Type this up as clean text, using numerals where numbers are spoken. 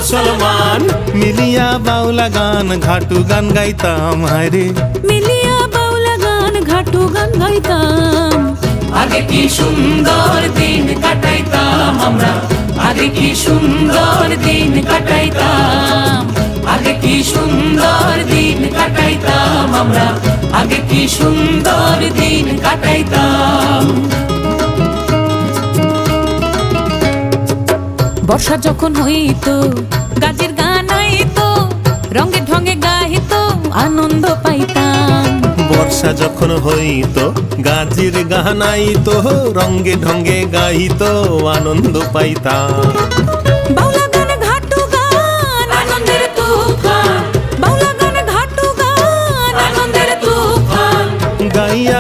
মুসলমান। মিলিয়া বাউলা গান ঘাটু গান গাইতাম হায়রে, মিলিয়া বাউলা গান ঘাটু গান গাইতাম। আগে কি সুন্দর দিন কাটাইতাম আমরা, আগে কি সুন্দর দিন কাটাইতাম, আগে কি সুন্দর দিন কাটাইতাম আমরা, আগে কি সুন্দর দিন কাটাইতাম। বর্ষা যখন হইতো গাজের গান আইতো, রঙে ঢঙে গাইতো আনন্দ পাইতাম। বর্ষা যখন হইতো গাজির গান আইতো, রঙ্গে ঢঙ্গে গাইতো আনন্দ পাইতাম। বাউলা গান ঘাটু গান আনন্দের তুফান, বাউলা গান ঘাটু গান আনন্দের তুফান। গাইয়া